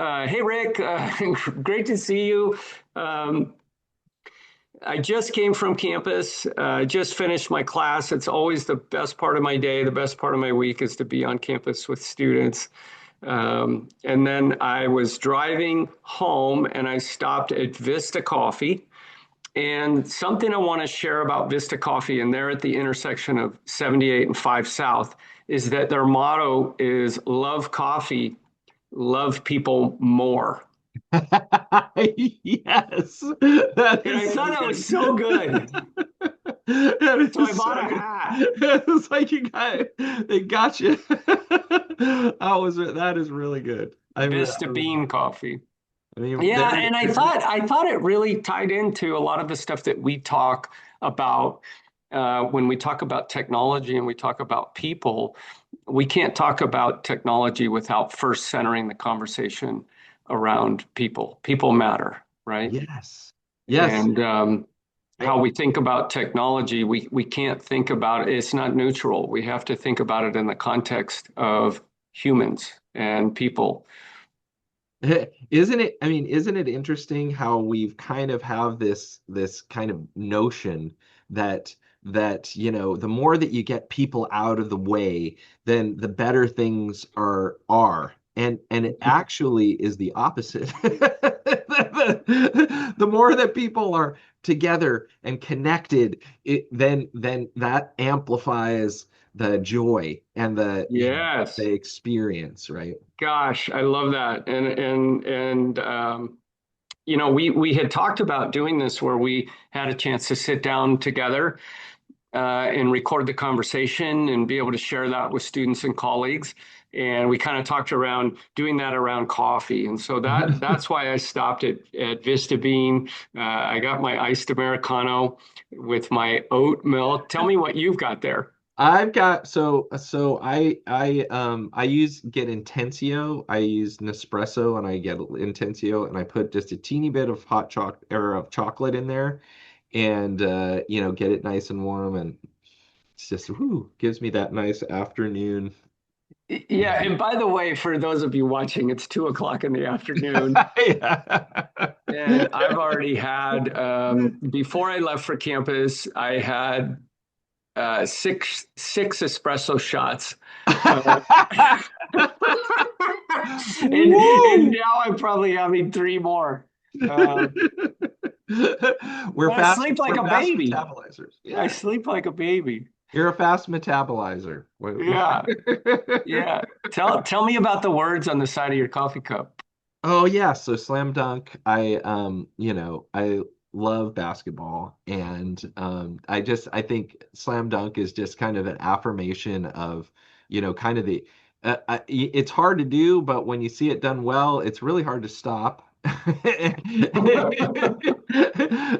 Hey Rick, great to see you. Um, I just came from campus, just finished my class. It's always the best part of my day, the best part of my week is to be on campus with students. And then I was driving home and I stopped at Vista Coffee. And something I want to share about Vista Coffee, and they're at the intersection of 78 and 5 South, is that their motto is love coffee, love people more. Yes, that And I is so thought that was good. so good. That So I is so bought a good. hat. It's like they got you. That is really good. Vista Bean coffee. I mean, Yeah, and I thought it really tied into a lot of the stuff that we talk about when we talk about technology and we talk about people. We can't talk about technology without first centering the conversation around people. People matter, right? yes, yes. And I, how we think about technology, we can't think about it. It's not neutral. We have to think about it in the context of humans and people. Isn't it? I mean, isn't it interesting how we've kind of have this kind of notion that the more that you get people out of the way, then the better things are. And it actually is the opposite. The more that people are together and connected, then that amplifies the joy and Yes. the experience, right? Gosh, I love that. And we had talked about doing this where we had a chance to sit down together and record the conversation and be able to share that with students and colleagues. And we kind of talked around doing that around coffee. And so that's why I stopped at Vista Bean. I got my iced Americano with my oat milk. Tell me what you've got there. I've got I use get Intensio. I use Nespresso and I get Intensio and I put just a teeny bit of hot chocolate or of chocolate in there and get it nice and warm and it's just gives me that nice afternoon. Yeah, and by the way, for those of you watching, it's 2 o'clock in the afternoon. Yeah. And I've already had, before I left for campus, I had six espresso shots. Uh, and Woo! now I'm probably having three more. Uh, We're I fast sleep like we're a fast baby. metabolizers. I Yeah. sleep like a baby. You're a fast metabolizer. Yeah, yeah. Tell me about the words on the side of your coffee cup. Oh yeah, so slam dunk. I love basketball and I think slam dunk is just kind of an affirmation of, kind of it's hard to do, but when you see it done well, it's really hard to stop.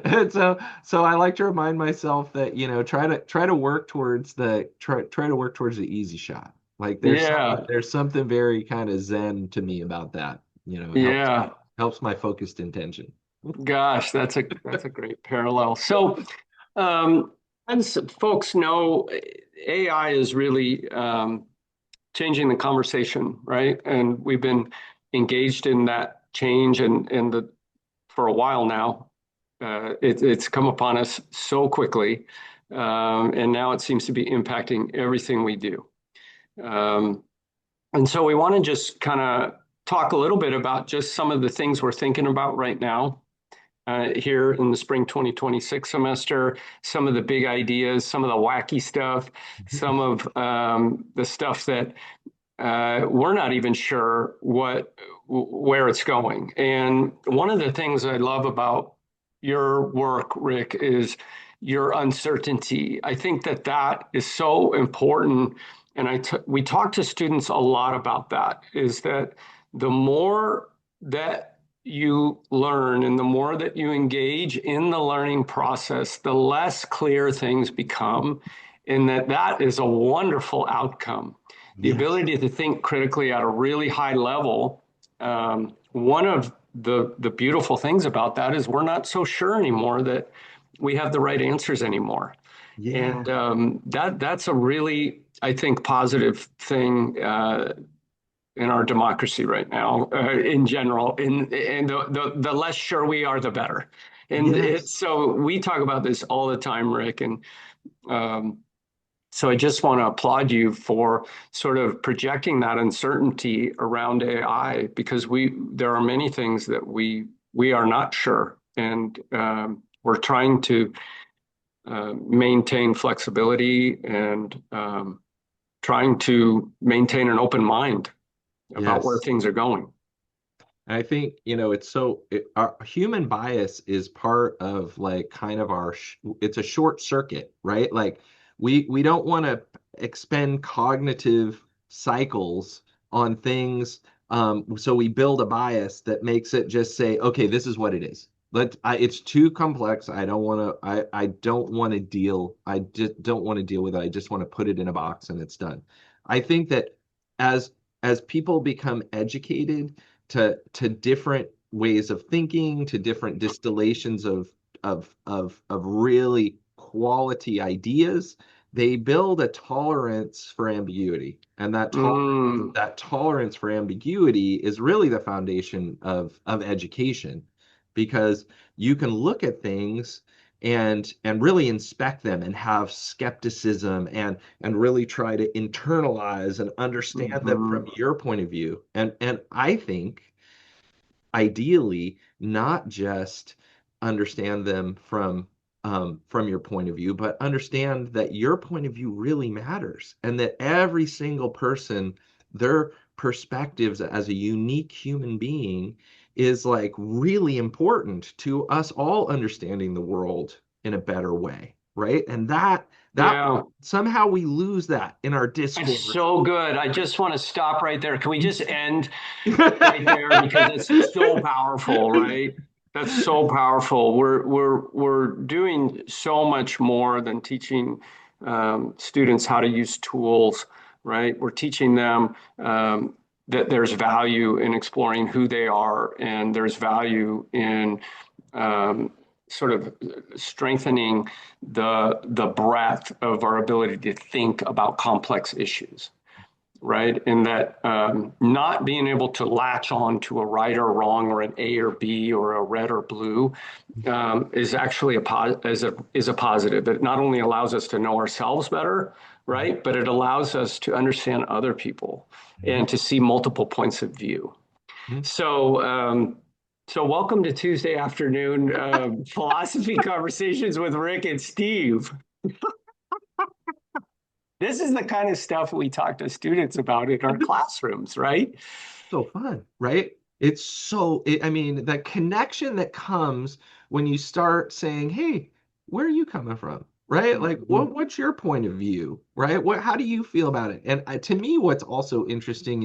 And so I like to remind myself that, try to work towards try to work towards the easy shot. Like Yeah, there's something very kind of zen to me about that. It yeah. helps my focused intention. Gosh, that's a great parallel. So, as folks know, AI is really changing the conversation, right? And we've been engaged in that change and the for a while now. It's come upon us so quickly, and now it seems to be impacting everything we do. Um, and so we want to just kind of talk a little bit about just some of the things we're thinking about right now here in the spring 2026 semester, some of the big ideas, some of the wacky stuff, some of the stuff that we're not even sure where it's going. And one of the things I love about your work, Rick, is your uncertainty. I think that is so important. And we talk to students a lot about that, is that the more that you learn and the more that you engage in the learning process, the less clear things become, and that is a wonderful outcome. The Yes. ability to think critically at a really high level. One of the beautiful things about that is we're not so sure anymore that we have the right answers anymore. Yeah. And that's a really, I think, positive thing. in our democracy right now, in general. And the less sure we are, the better. And Yes. so we talk about this all the time, Rick. And um, so I just want to applaud you for sort of projecting that uncertainty around AI, because there are many things that we are not sure, and we're trying to maintain flexibility and trying to maintain an open mind about where Yes. things are going. And I think, our human bias is part of like kind of it's a short circuit, right? Like we don't want to expend cognitive cycles on things. So we build a bias that makes it just say, okay, this is what it is. It's too complex. I don't want to deal. I just don't want to deal with it. I just want to put it in a box and it's done. I think that as as people become educated to different ways of thinking, to different distillations of really quality ideas, they build a tolerance for ambiguity. And Mm, that tolerance for ambiguity is really the foundation of education, because you can look at things and really inspect them and have skepticism and really try to internalize and understand them from mhm. your point of view. And I think ideally not just understand them from your point of view, but understand that your point of view really matters and that every single person, their perspectives as a unique human being is like really important to us all understanding the world in a better way, right? And that Yeah. somehow we lose that in our It's discourse. so good. I just want to stop right there. Can we just end right there, because it's so powerful, right? That's so powerful. We're doing so much more than teaching students how to use tools, right? We're teaching them that there's value in exploring who they are, and there's value in um, sort of strengthening the breadth of our ability to think about complex issues, right? And that not being able to latch on to a right or wrong or an A or B or a red or blue is actually is a positive. It not only allows us to know ourselves better, right, but it allows us to understand other people and to see multiple points of view. So, so welcome to Tuesday afternoon philosophy conversations with Rick and Steve. This is the kind of stuff we talk to students about in our classrooms, right? So fun, right? I mean, the connection that comes when you start saying, "Hey, where are you coming from?" Right? Like, Mhm. what's your point of view? Right? How do you feel about it? And to me, what's also interesting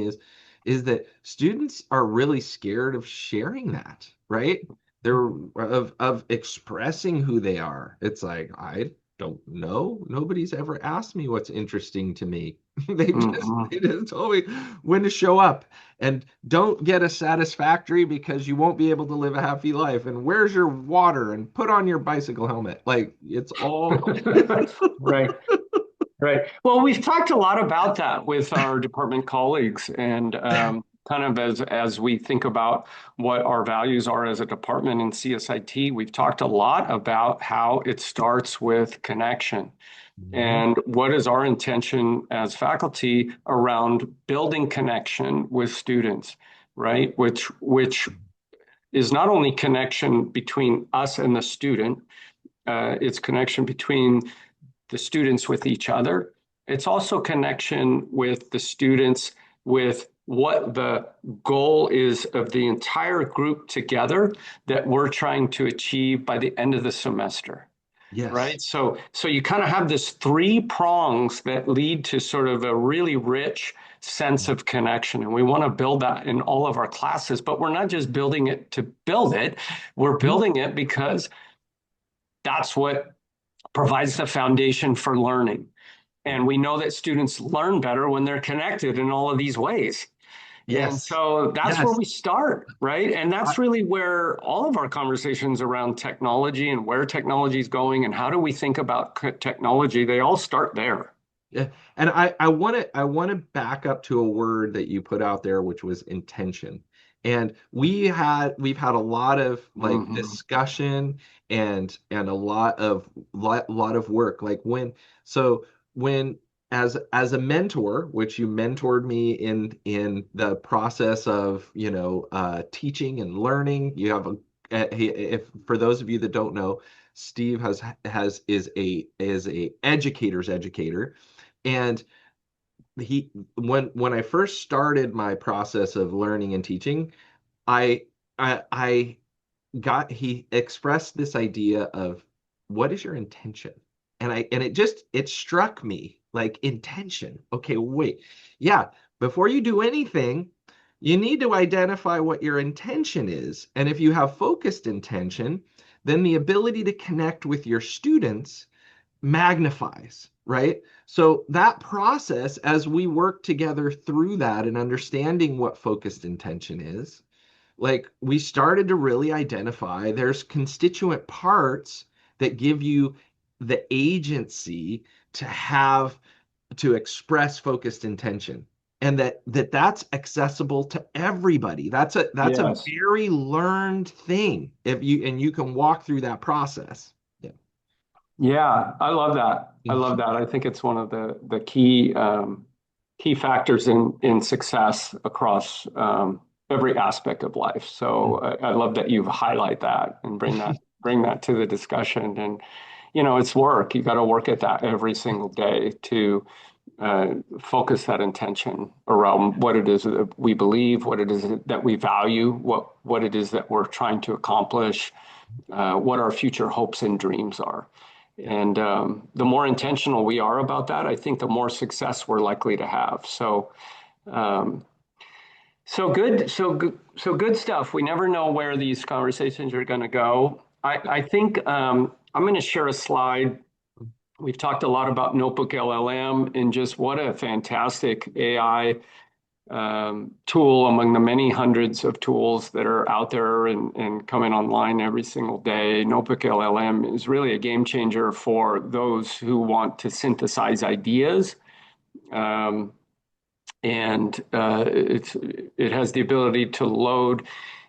is that students are really scared of sharing that, right? They're of expressing who they are. It's like, I don't know. Nobody's ever asked me what's interesting to me. They Mhm. just told me when to show up, and don't get a satisfactory because you won't be able to live a happy life. And where's your water? And put on your bicycle helmet. Like it's all. Right, right. Well, we've talked a lot about that with our department colleagues, and kind of as we think about what our values are as a department in CSIT, we've talked a lot about how it starts with connection. Mhm. And what is our intention as faculty around building connection with students, right? Which is not only connection between us and the student, it's connection between the students with each other. It's also connection with the students with what the goal is of the entire group together that we're trying to achieve by the end of the semester, Yes. right? So you kind of have this three prongs that lead to sort of a really rich sense of connection. And we want to build that in all of our classes, but we're not just building it to build it. We're Mhm. building it because that's what provides the foundation for learning. Yeah. And we know that students learn better when they're connected in all of these ways. And Yes. so that's where Yes. we start, right? And I, that's really where all of our conversations around technology and where technology is going and how do we think about technology, they all start there. Yeah, and I want to back up to a word that you put out there, which was intention. And we've had a lot of like Hmm. discussion and a lot of work. Like when as a mentor, which you mentored me in the process of teaching and learning. You have if for those of you that don't know, Steve has is a educator's educator. And he when I first started my process of learning and teaching, I I got he expressed this idea of what is your intention? And it struck me like intention. Okay, wait. Yeah, before you do anything, you need to identify what your intention is. And if you have focused intention, then the ability to connect with your students magnifies, right? So that process, as we work together through that and understanding what focused intention is, like we started to really identify there's constituent parts that give you the agency to have to express focused intention, and that's accessible to everybody. That's a Yes. very learned thing if you can walk through that process. Yeah. Yeah, I love that. I love that. I think it's one of the key factors in success across every aspect of life. So I love that you highlight that and bring that to the discussion. And it's work. You got to work at that every single day to focus that intention around what it is that we believe, what it is that we value, what it is that we're trying to accomplish, what our future hopes and dreams are. Yeah. And the more intentional we are about that, I think the more success we're likely to have. Um, so good stuff. We never know where these conversations are going to go. I think I'm going to share a slide. We've talked a lot about Notebook LLM and just what a fantastic AI tool among the many hundreds of tools that are out there and coming online every single day. Notebook LLM is really a game changer for those who want to synthesize ideas. Um, and it has the ability to load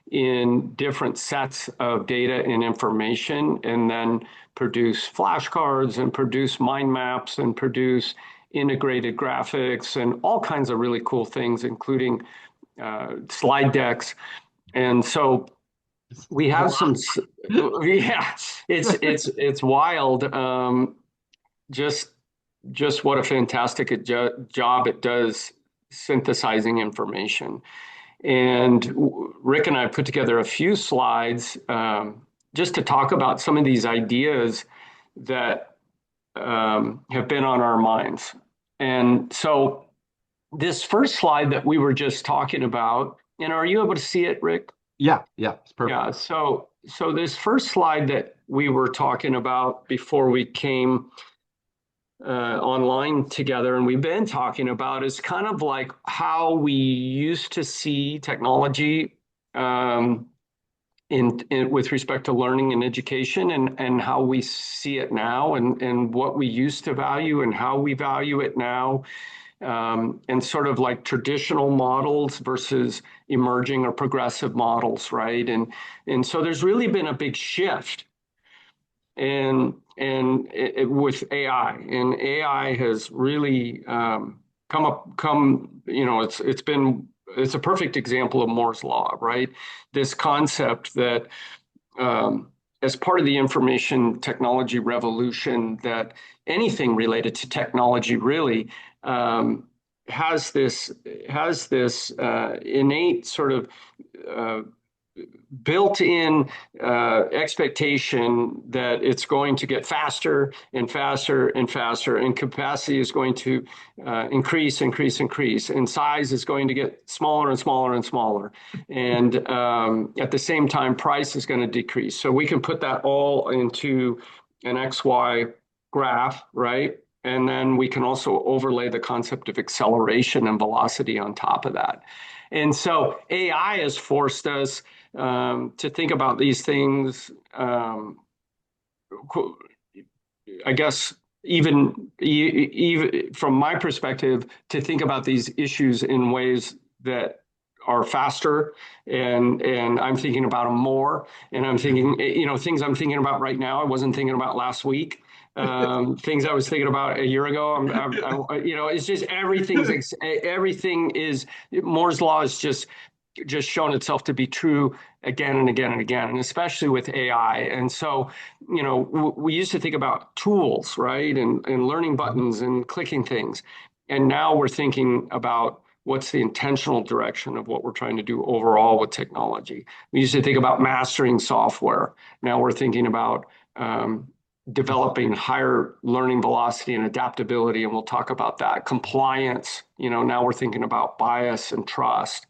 in different sets of data and information and then produce flashcards and produce mind maps and produce integrated graphics and all kinds of really cool things, including slide decks. And so we A have some, lot. yeah, it's wild. Just just what a fantastic job it does synthesizing information. And Rick and I put together a few slides just to talk about some of these ideas that have been on our minds. And so this first slide that we were just talking about, and are you able to see it, Rick? Yeah, yeah, it's perfect. Yeah. So this first slide that we were talking about before we came online together and we've been talking about is kind of like how we used to see technology um, with respect to learning and education and how we see it now and what we used to value and how we value it now and sort of like traditional models versus emerging or progressive models, right? And so there's really been a big shift with AI, and AI has really come. It's a perfect example of Moore's law, right? This concept that as part of the information technology revolution, that anything related to technology really um, has this innate sort of uh, built-in expectation that it's going to get faster and faster and faster, and capacity is going to increase, and size is going to get smaller and smaller and smaller, and at the same time, price is going to decrease. So we can put that all into an XY graph, right? And then we can also overlay the concept of acceleration and velocity on top of that. And so AI has forced us to think about these things, I guess, even from my perspective, to think about these issues in ways that are faster, and I'm thinking about them more, and I'm thinking, Mhm. things I'm thinking about right now I wasn't thinking about last week. Things I was thinking about a year ago. It's just everything is Moore's law is just shown itself to be true again and again and again, and especially with AI. And so, we used to think about tools, right? And learning Mhm. buttons and clicking things. And now we're thinking about what's the intentional direction of what we're trying to do overall with technology. We used to think about mastering software. Now we're thinking about developing higher learning velocity and adaptability, and we'll talk about that. Compliance, now we're thinking about bias and trust.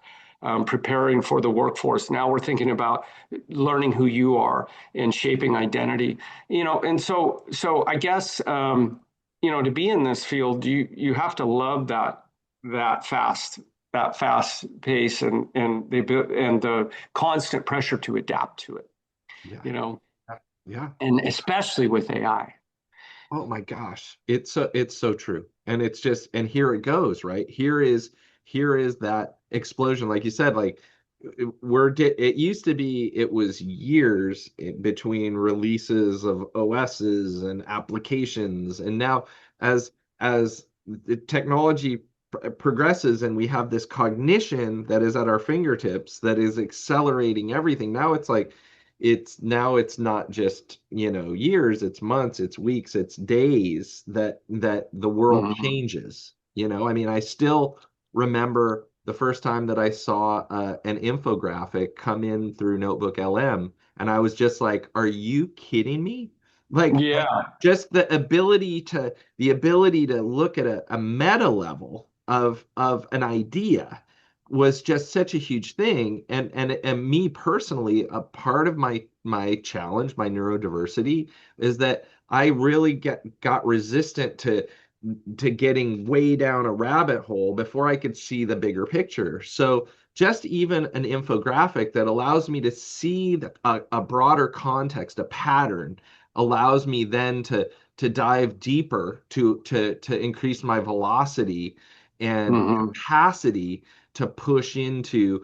Preparing for the workforce. Now we're thinking about learning who you are and shaping identity. And so I guess to be in this field, you have to love that fast that fast pace and the constant pressure to adapt to it. Yeah. You know, Yeah. and especially with AI. Oh my gosh. It's so true. And it's just and here it goes, right? Here is that explosion like you said like it used to be it was years between releases of OSs and applications and now as the technology progresses and we have this cognition that is at our fingertips that is accelerating everything. Now it's not just years, it's months, it's weeks, it's days that the world Mhm. changes. I mean, I still remember the first time that I saw an infographic come in through Notebook LM, and I was just like, are you kidding me? Like Yeah. just the ability to look at a meta level of an idea was just such a huge thing. And me personally, a part of my challenge, my neurodiversity, is that I really got resistant to getting way down a rabbit hole before I could see the bigger picture. So just even an infographic that allows me to see a broader context, a pattern, allows me then to dive deeper to increase my velocity and Hmm. capacity to push to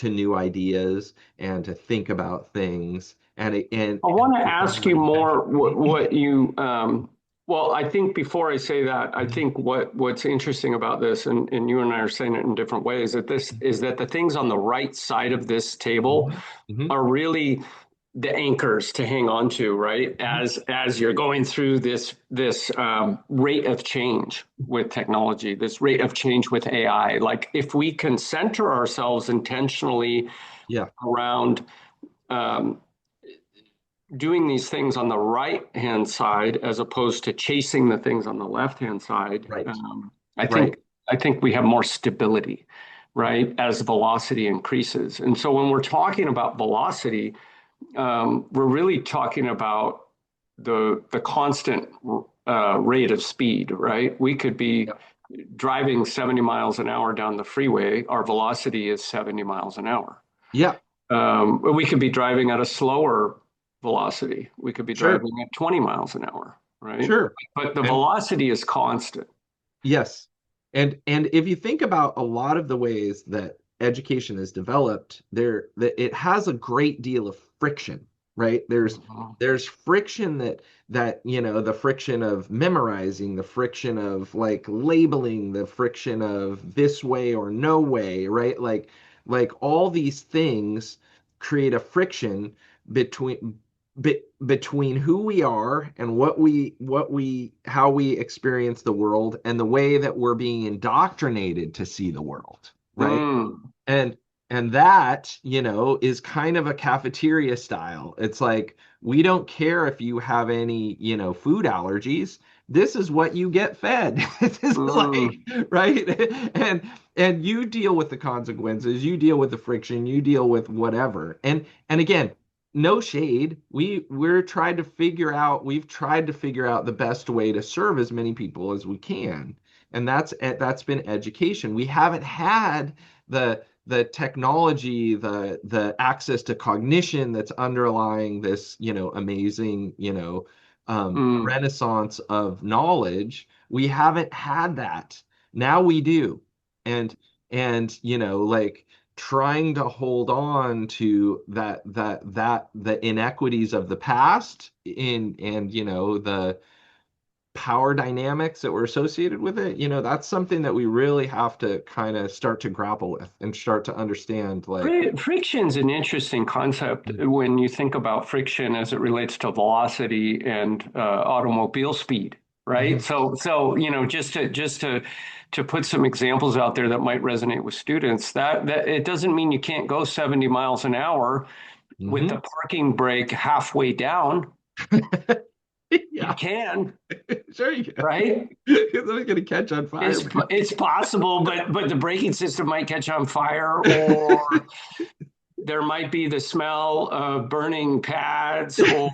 new ideas and to think about things I and want to take on ask more you more intention. well, I think before I say that, I think what's interesting about this, and you and I are saying it in different ways, that this is that the things on the right side of this table Mhm. Mhm. are really the anchors to hang on to, right? Mhm. As you're going through this rate of change with technology, this rate of change with AI. Like if we can center ourselves intentionally Yeah, around um, doing these things on the right hand side as opposed to chasing the things on the left hand side, right, I right. think I think we have more stability, right, as velocity increases. And so when we're talking about velocity, we're really talking about the constant rate of speed, right? We could be Yeah, driving 70 miles an hour down the freeway. Our velocity is 70 miles an hour. yeah, We could be driving at a slower velocity. We could be sure, driving at 20 miles an hour, right? sure. But the And velocity is constant. yes. And if you think about a lot of the ways that education is developed, that it has a great deal of friction, right? Mhm. There's friction that the friction of memorizing, the friction of like labeling, the friction of this way or no way, right? Like all these things create a friction between between who we are and what we how we experience the world and the way that we're being indoctrinated to see the world, right? Mm. And and that, is kind of a cafeteria style. It's like we don't care if you have any, food allergies. This is what you get fed. This is like, Mm. right? And you deal with the consequences, you deal with the friction, you deal with whatever. And again, no shade. We've tried to figure out the best way to serve as many people as we can. And that's been education. We haven't had the technology, the access to cognition that's underlying this, amazing, Mm. renaissance of knowledge. We haven't had that. Now we do. And like trying to hold on to the inequities of the past in and the power dynamics that were associated with it, that's something that we really have to kind of start to grapple with and start to understand like Friction's an interesting concept when you think about friction as it relates to velocity and automobile speed, right? Mhm. So just to put some examples out there that might resonate with students, that it doesn't mean you can't go 70 miles an hour with the Mhm. parking brake halfway down. You Yeah, can, sure you can. right? It's always gonna catch on fire, man. It's possible, but the braking system might catch on fire, or there might be the smell of burning pads, or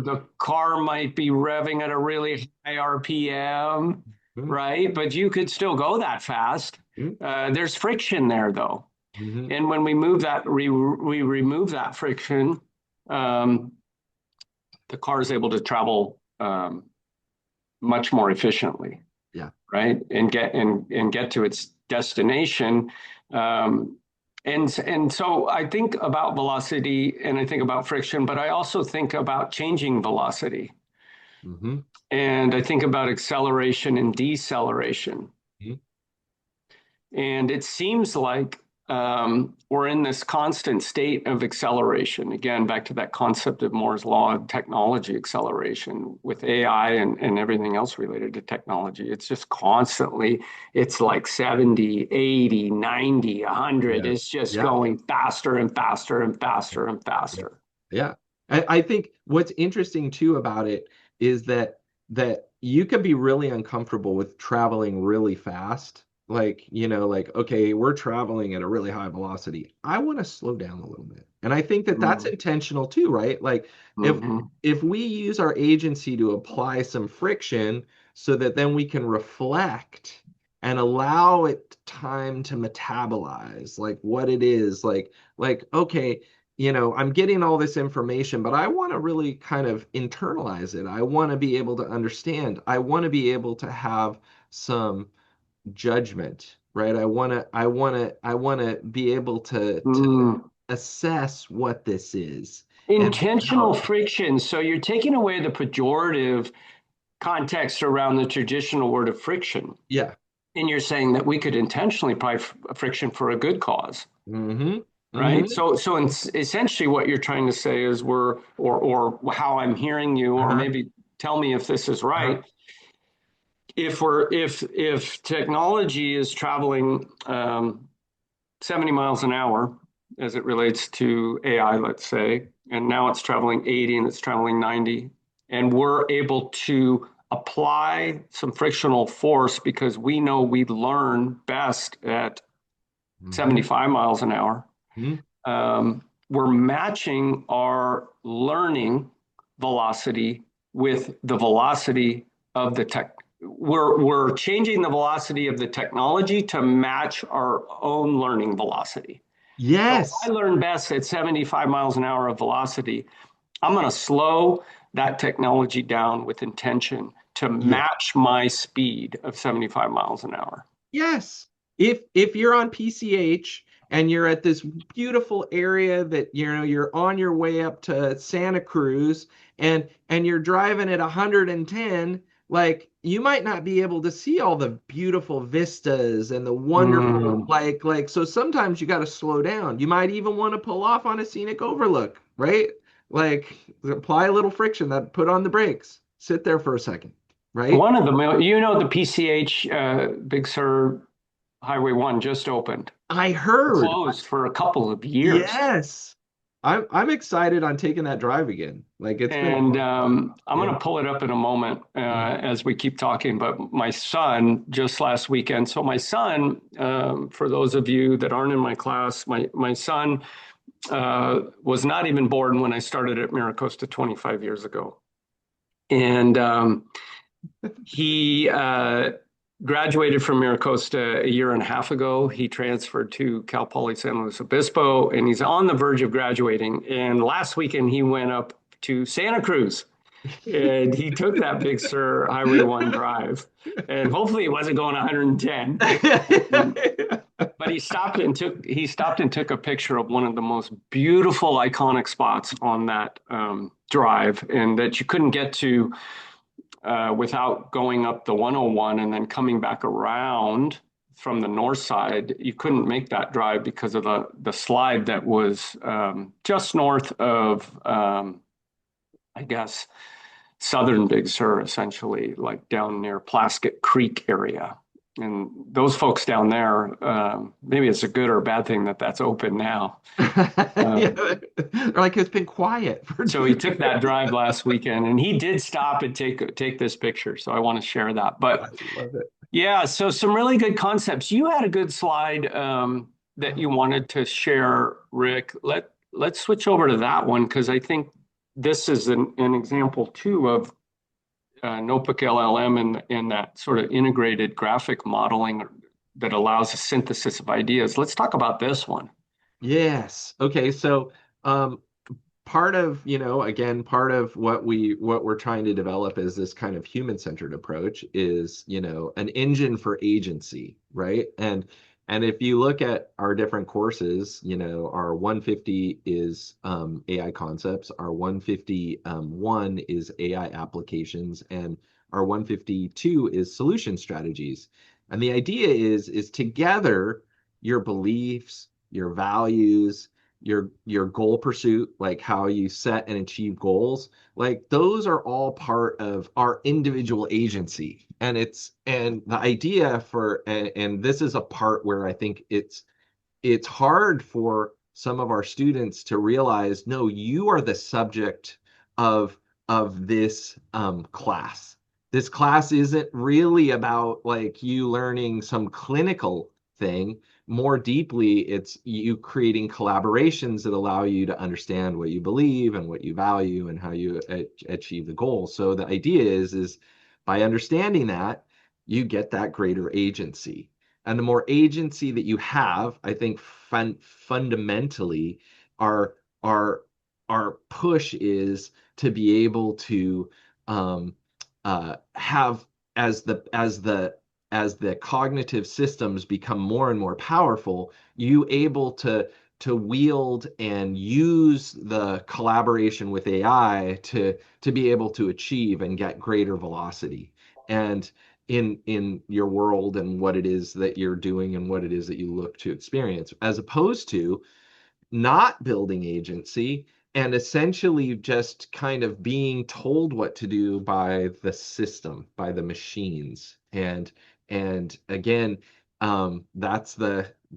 the car might be revving at a really high RPM, Mhm. right? But you could still go that fast. There's friction there, though. Mhm. And when we remove that friction, um, the car is able to travel much more efficiently, Yeah. right? And get to its destination. Um, and so I think about velocity and I think about friction, but I also think about changing velocity. Hmm. And I think about acceleration and deceleration. And it seems like we're in this constant state of acceleration. Again, back to that concept of Moore's law of technology acceleration with AI and everything else related to technology. It's just constantly, it's like 70, 80, 90, 100. Yeah. It's just Yeah. going faster and faster and faster and Yeah. faster. Yeah. I think what's interesting too about it is that you can be really uncomfortable with traveling really fast. Like, like, okay, we're traveling at a really high velocity. I want to slow down a little bit. And I think that that's Mm-hmm. intentional too, right? Like Mm-hmm. if we use our agency to apply some friction so that then we can reflect and allow it time to metabolize like what it is, like okay, I'm getting all this information, but I want to really kind of internalize it. I want to be able to understand. I want to be able to have some judgment, right? I want to be able to Mm. assess what this is and Intentional how. friction. So you're taking away the pejorative context around the traditional word of friction. Yeah. And you're saying that we could intentionally apply friction for a good cause, Mm-hmm. right? Mm-hmm. So essentially what you're trying to say is or how I'm hearing you, or Uh-huh. maybe tell me if this is Uh-huh. right. If technology is traveling 70 miles an hour as it relates to AI, let's say, and now it's traveling 80 and it's traveling 90. And we're able to apply some frictional force because we know we learn best at Mm-hmm. 75 miles an hour. Mm-hmm. We're matching our learning velocity with the velocity of the tech. We're changing the velocity of the technology to match our own learning velocity. So if I Yes. learn best at 75 miles an hour of velocity, I'm going to slow that technology down with intention to Yes. match my speed of 75 miles an hour. Yes. If you're on PCH and you're at this beautiful area that you're on your way up to Santa Cruz and you're driving at 110, like you might not be able to see all the beautiful vistas and the wonderful Mm. like so sometimes you got to slow down. You might even want to pull off on a scenic overlook, right? Like apply a little friction, that put on the brakes. Sit there for a second, right? One of them, the PCH Big Sur Highway 1 just opened. I heard. Closed for a couple of years. Yes. I'm excited on taking that drive again. Like it's been a And long time. I'm going Yeah. to pull it up in a moment Mhm. as we keep talking. But my son, just last weekend, so my son, for those of you that aren't in my class, my son was not even born when I started at Miracosta 25 years ago. And he graduated from Miracosta a year and a half ago. He transferred to Cal Poly San Luis Obispo, and he's on the verge of graduating. And last weekend, he went up to Santa Cruz And he took that Big Sur Highway 1 drive, and hopefully it wasn't going 110. But he stopped and took a picture of one of the most beautiful iconic spots on that drive, and that you couldn't get to without going up the 101 and then coming back around from the north side. You couldn't make that drive because of the slide that was just north of I guess southern Big Sur, essentially, like down near Plaskett Creek area. And those folks down there, maybe it's a good or a bad thing that that's open now. Yeah, Um, they're like it's been quiet for so he took that drive last weekend, and he did stop and take this picture. So I want to share that. I But love it. yeah, so some really good concepts. You had a good slide that you wanted to share, Rick. Let's switch over to that one because I think this is an example too of Notebook LLM and that sort of integrated graphic modeling that allows a synthesis of ideas. Let's talk about this one. Yes. Okay, so um part of, again, part of what we're trying to develop is this kind of human-centered approach is, an engine for agency, right? And if you look at our different courses, our 150 is AI concepts, our 150 one is AI applications, and our 152 is solution strategies. And the idea is together your beliefs, your values, your goal pursuit, like how you set and achieve goals, like those are all part of our individual agency. And the idea for and this is a part where I think it's hard for some of our students to realize, no, you are the subject of this class. This class isn't really about like you learning some clinical thing. More deeply, it's you creating collaborations that allow you to understand what you believe and what you value and how you achieve the goal. So the idea is by understanding that, you get that greater agency. And the more agency that you have, I think fundamentally our our our push is to be able to um, have as the cognitive systems become more and more powerful, you able to wield and use the collaboration with AI to be able to achieve and get greater velocity. And in your world and what it is that you're doing and what it is that you look to experience, as opposed to not building agency and essentially just kind of being told what to do by the system, by the machines. And again, that's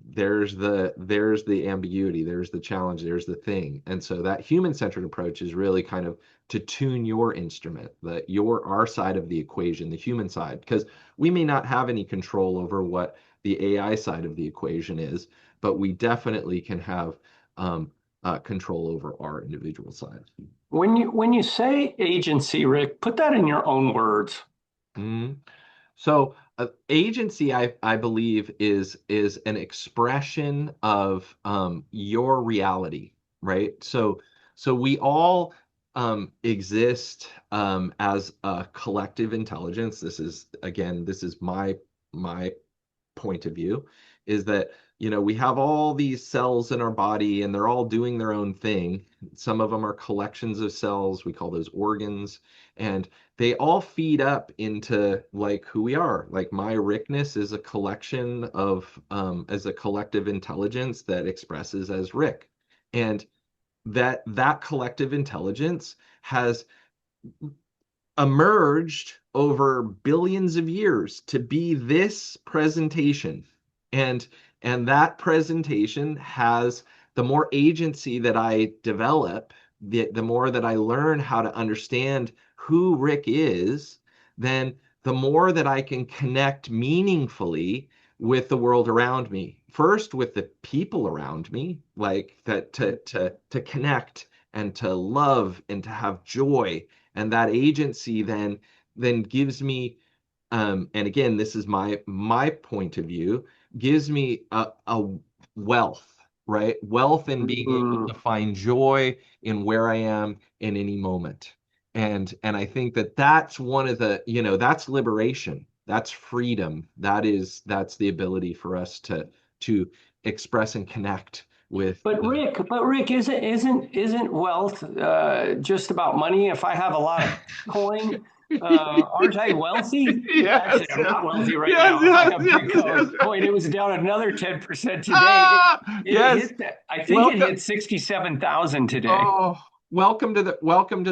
there's the ambiguity, there's the challenge, there's the thing. And so that human-centered approach is really kind of to tune your instrument, that your our side of the equation, the human side, because we may not have any control over what the AI side of the equation is, but we definitely can have control over our individual side. When you say agency, Rick, put that in your own words. Mm. So agency, I believe, is an expression of your reality, right? So we all exist as a collective intelligence. This is my point of view, is that we have all these cells in our body and they're all doing their own thing. Some of them are collections of cells, we call those organs, and they all feed up into like who we are. Like my Rickness is a collection of as a collective intelligence that expresses as Rick. And that collective intelligence has emerged over billions of years to be this presentation. And and that presentation has, the more agency that I develop, the more that I learn how to understand who Rick is, then the more that I can connect meaningfully with the world around me. First with the people around me, like that to connect and to love and to have joy, and that agency then gives me and again, this is my point of view, gives me a wealth, right? Wealth in being able Mm, to find joy in where I am in any moment. And I think that that's one of the, that's liberation. That's freedom. That's the ability for us to express and connect with the But Rick, isn't wealth just about money? If I have a lot of coin, aren't I wealthy? Actually, yes, I'm yes, not wealthy right yes, now. If I yes, have yes, yes, Bitcoin, right. it was down another 10% today. It Yes. hit that. I think it Welcome. hit 67,000 today. Oh, welcome to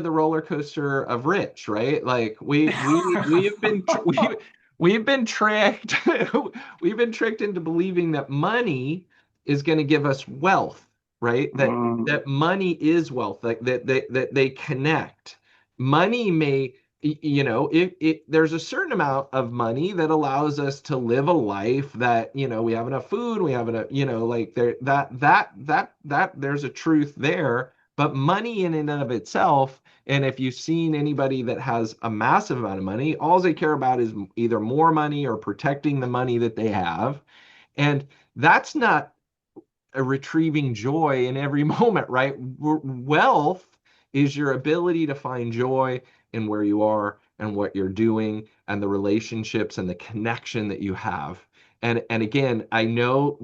the roller coaster of rich, right? Like we have been we've been tricked we've been tricked into believing that money is going to give us wealth, right? Mm, That money is wealth, like that they connect. Money may it there's a certain amount of money that allows us to live a life that, we have enough food, we have enough, like there that there's a truth there. But money in and of itself, and if you've seen anybody that has a massive amount of money, all they care about is either more money or protecting the money that they have. And that's not retrieving joy in every moment, right? Wealth is your ability to find joy in where you are and what you're doing and the relationships and the connection that you have. And again, I know,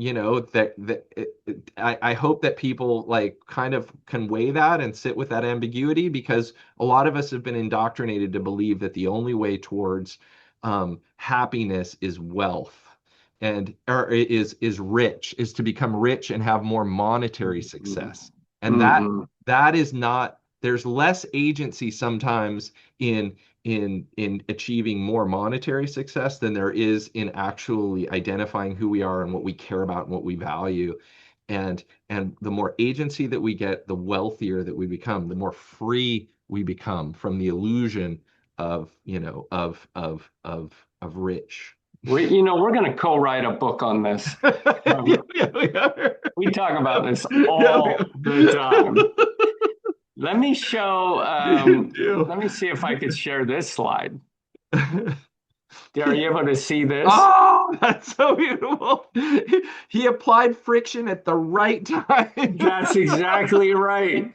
I hope that people like kind of can weigh that and sit with that ambiguity, because a lot of us have been indoctrinated to believe that the only way towards happiness is wealth, and or is rich, is to become rich and have more monetary mm, success. And mm, that is not, there's less agency sometimes in achieving more monetary success than there is in actually identifying who we are and what we care about and what we value. And the more agency that we get, the wealthier that we become, the more free we become from the illusion of, of rich. we're going to co-write a book on this. Yeah, Um, yeah, we are. we talk about this Yeah, we all the time. Let me show, do. let me see if I could share this slide. Are you able to see this? Oh, that's so beautiful. He applied friction at the right time. That's exactly right.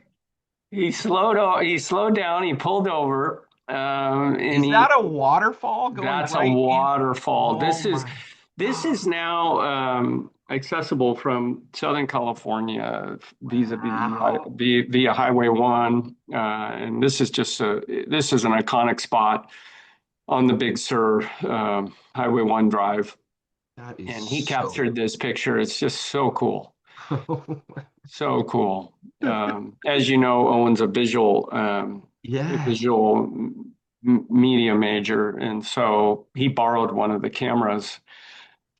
He slowed down, he pulled over, and Is he that a waterfall going that's a right in? waterfall. Oh my. This is now accessible from Southern California Wow. via Highway 1. And this is an iconic spot on the Big Sur Highway 1 drive. That is And he so. captured this picture. It's just so cool. So cool. As you know, Owen's a Yes. visual media major, and so he borrowed one of the cameras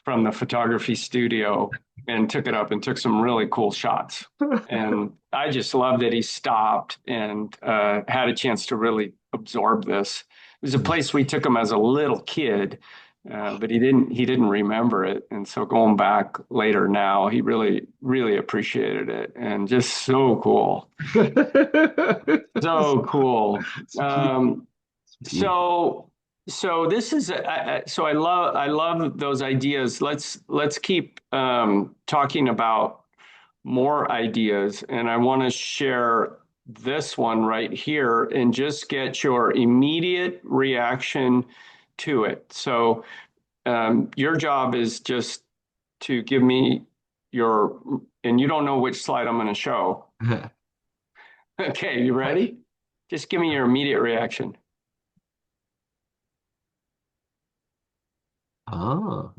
from the photography studio and took it up and took some really cool shots. And I just love that he stopped and had a chance to really absorb this. It was a Yeah. place we took him as a little kid, but he didn't remember it. And so going back later now, he really appreciated it, and just so cool, so cool. It's beautiful. Um, It's beautiful. so so this is so I love those ideas. Let's keep talking about more ideas, and I want to share this one right here and just get your immediate reaction to it. So your job is just to give me your, and you don't know which slide I'm going to show. Okay, you ready? Just give me your immediate reaction. Oh.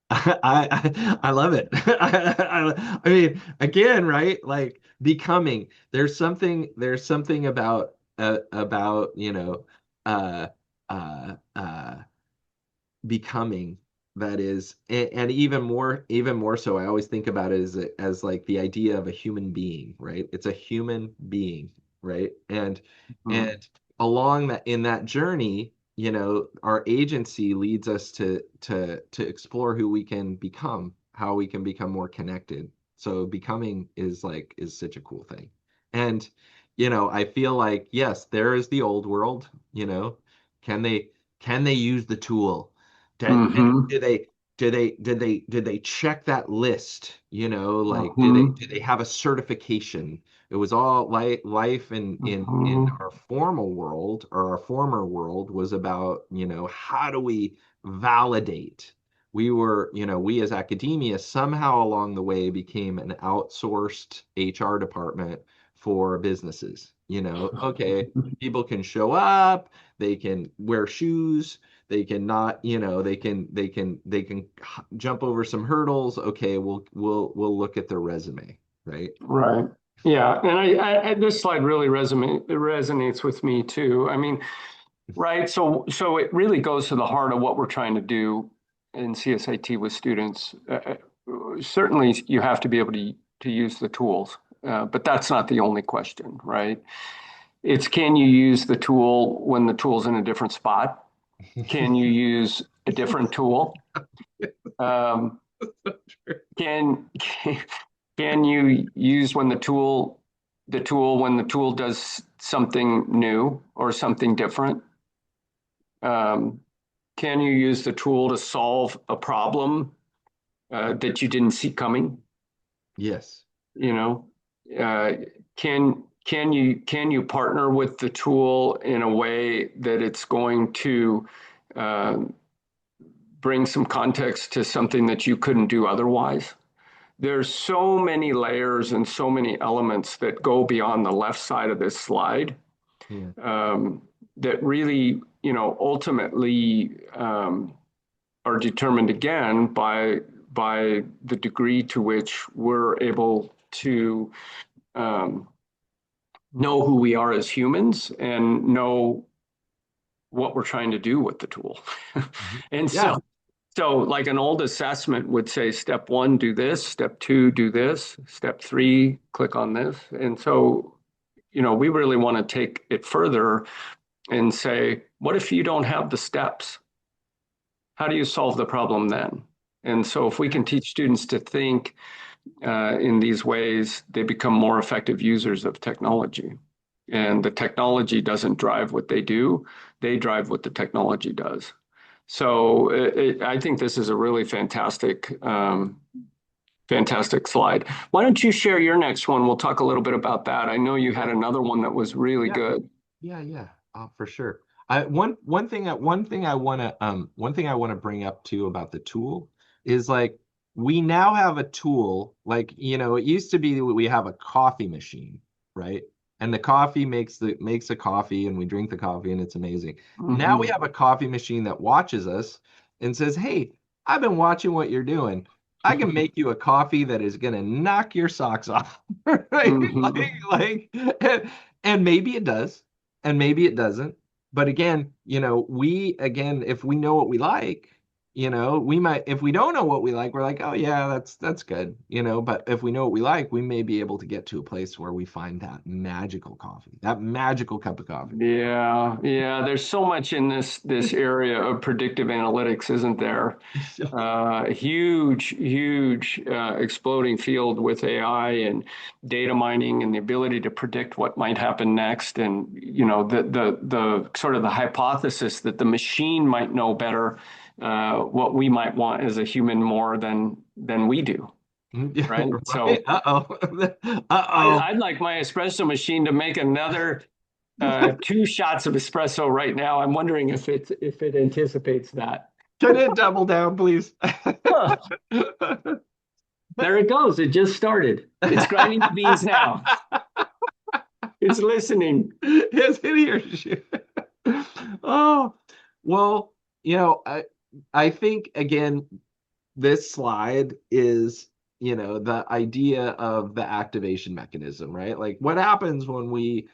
I love it. I mean, again, right? Like becoming. There's something about uh becoming that is, and even more so, I always think about it as like the idea of a human being, right? It's a human being, right? Mhm. And along that, in that journey, our agency leads us to explore who we can become, how we can become more connected. So becoming is such a cool thing. And I feel like, yes, there is the old world. Can they use the tool? Do, Mm-hmm. do they did they check that list? Like, Mm-hmm. do they have a certification? It was all life in Mhm. our formal world or our former world was about, how do we validate? We as academia somehow along the way became an outsourced HR department for businesses. Okay, people can show up, they can wear shoes, they can not, they can jump over some hurdles. Okay, we'll look at their resume, right? Right. Yeah. And this slide really resonates with me too. I mean, right. So it really goes to the heart of what we're trying to do in CSIT with students. Certainly, you have to be able to use the tools, but that's not the only question, right? It's can you use the tool when the tool's in a different spot? Can you use a different tool? Um, can can you use when the tool when the tool does something new or something different? Um, can you use the tool to solve a problem that you didn't see coming? Yes. You know, uh, can you partner with the tool in a way that it's going to uh, bring some context to something that you couldn't do otherwise? There's so many layers and so many elements that go beyond the left side of this slide Yeah. um, that really, ultimately are determined again by the degree to which we're able to um, know who we are as humans and know what we're trying to do with the tool. Mhm. And Yeah. so like an old assessment would say, step one, do this, step two, do this, step three, click on this. And so, we really want to take it further and say, what if you don't have the steps? How do you solve the problem then? And so if we can teach students to think in these ways, they become more effective users of technology. And the technology doesn't drive what they drive what the technology does. So I think this is a really fantastic slide. Why don't you share your next one? We'll talk a little bit about that. I know you had Yeah. another one that was really Yeah. good. Yeah. For sure. One thing I want to bring up too about the tool is like we now have a tool like it used to be that we have a coffee machine, right? And the coffee makes a coffee and we drink the coffee and it's amazing. Now we Mhm. have a coffee machine that watches us and says, "Hey, I've been watching what you're doing. I can make you a coffee that is gonna knock your socks off." Right? Mhm. And maybe it does and maybe it doesn't. But again, if we know what we like, we might, if we don't know what we like, we're like, oh yeah, that's good, but if we know what we like, we may be able to get to a place where we find that magical coffee, that magical cup of coffee. Yeah, yeah. There's so much in this area of predictive analytics, isn't there? Huge, exploding field with AI and data mining and the ability to predict what might happen next, and the sort of the hypothesis that the machine might know better what we might want as a human more than we do, right? Right? So Uh-oh. I, Uh-oh. I'd like my espresso machine to make another two shots of espresso right now. I'm wondering if it anticipates that. Can it double down, please? Huh, there it goes. It just started. It's grinding the beans now. It's listening. Yes, it hears Oh, well, I think again, this slide is, the idea of the activation mechanism, right? Like what happens when we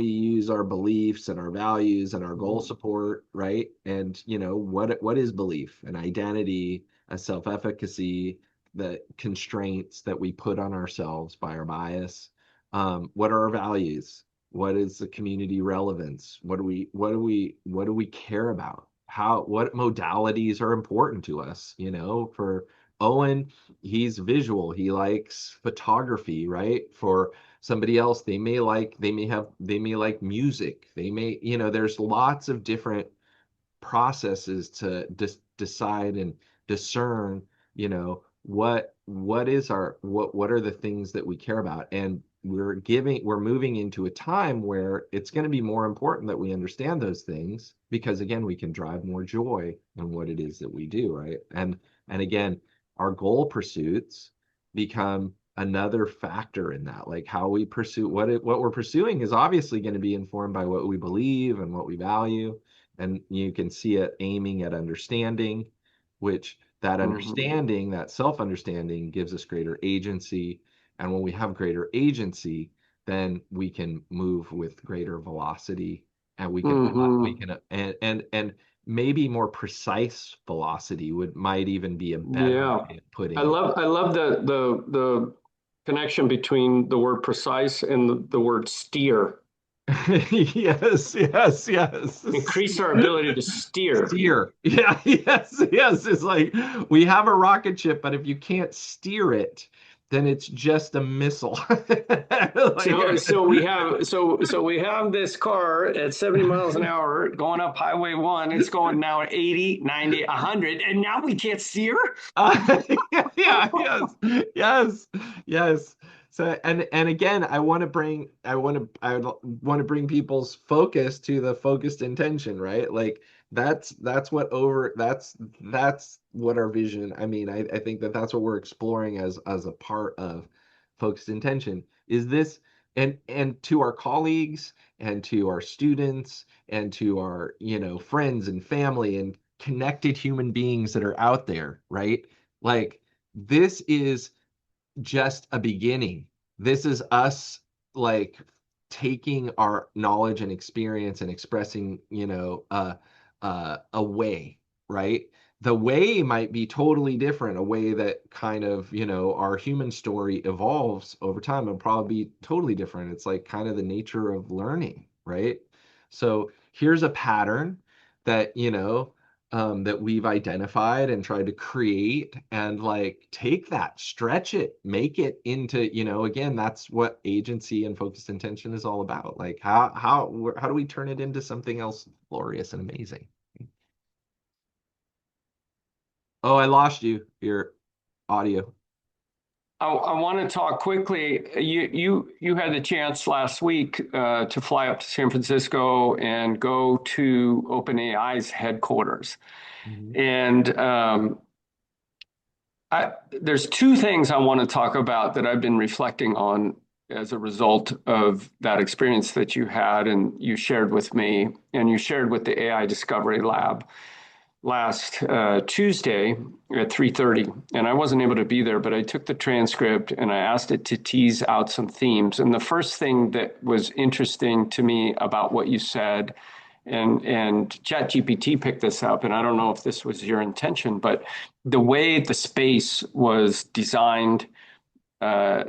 use our beliefs and our values and our goal support, right? And what is belief, an identity, a self-efficacy, the constraints that we put on ourselves by our bias. What are our values? What is the community relevance? What do we care about? What modalities are important to us? For Owen, he's visual. He likes photography, right? For somebody else, they may like music. There's lots of different processes to decide and discern, what are the things that we care about. And we're moving into a time where it's going to be more important that we understand those things because again, we can drive more joy in what it is that we do, right? And again, our goal pursuits become another factor in that. Like how we pursue what we're pursuing is obviously going to be informed by what we believe and what we value. And you can see it aiming at understanding, which that Mhm. understanding, that self-understanding gives us greater agency. And when we have greater agency, then we can move with greater velocity and we Mhm. can and maybe more precise velocity would might even be a better Yeah. way of putting it. I love the connection between the word precise and the word steer. Yes, yes, yes. Increase our ability to steer. Steer. Yeah, yes, yes. It's like we have a rocket ship, but if you can't steer it, then it's just a missile. So Like, we have this car at 70 miles an hour going up Highway 1. It's going now at 80, 90, 100, and now we can't steer? yeah, yeah, yes, yes, yes. So, and again, I want to bring people's focus to the focused intention, right? Like that's what our vision. I mean, I think that that's what we're exploring as a part of focused intention. Is this and to our colleagues and to our students and to our, friends and family and connected human beings that are out there, right? Like this is just a beginning. This is us like taking our knowledge and experience and expressing, a way, right? The way might be totally different, a way that kind of, our human story evolves over time and probably be totally different. It's like kind of the nature of learning, right? So here's a pattern that, that we've identified and tried to create and like take that, stretch it, make it into, again, that's what agency and focused intention is all about. Like how do we turn it into something else glorious and amazing? Oh, I lost you, your audio. I want to talk quickly. You had the chance last week to fly up to San Francisco and go to OpenAI's headquarters. Mhm. And there's two things I want to talk about that I've been reflecting on as a result of that experience that you had and you shared with me, and you shared with the AI Discovery Lab last Tuesday at 3:30, and I wasn't able to be there, but I took the transcript and I asked it to tease out some themes. And the first thing that was interesting to me about what you said, and ChatGPT picked this up, and I don't know if this was your intention, but the way the space was designed uh,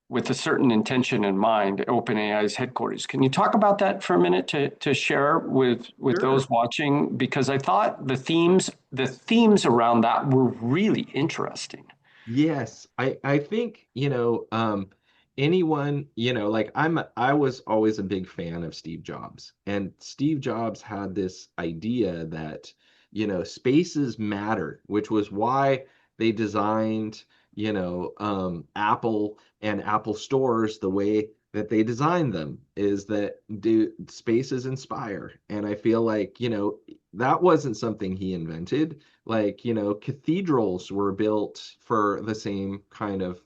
with a certain intention in mind, OpenAI's headquarters. Can you talk about that for a minute to share with Sure. those watching? Because I thought the themes around that were really interesting. Yes, I think, anyone, like I was always a big fan of Steve Jobs. And Steve Jobs had this idea that, spaces matter, which was why they designed, Apple and Apple stores the way that they designed them is that do spaces inspire. And I feel like, that wasn't something he invented. Like, cathedrals were built for the same kind of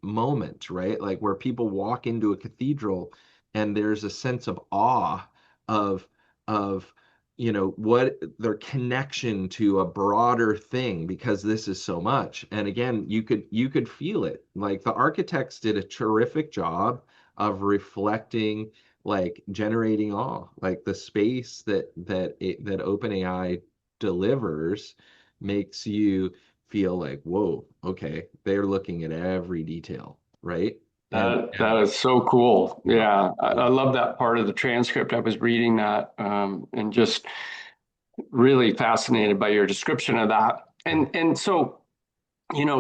moment, right? Like where people walk into a cathedral and there's a sense of awe of of what their connection to a broader thing because this is so much. And again, you could feel it. Like the architects did a terrific job of reflecting, like generating awe, like the space that OpenAI delivers makes you feel like, whoa, okay, they're looking at every detail, right? And That is so cool. yeah, Yeah, I yeah, love that part of the transcript. I was reading that and just really fascinated by your description of that. And so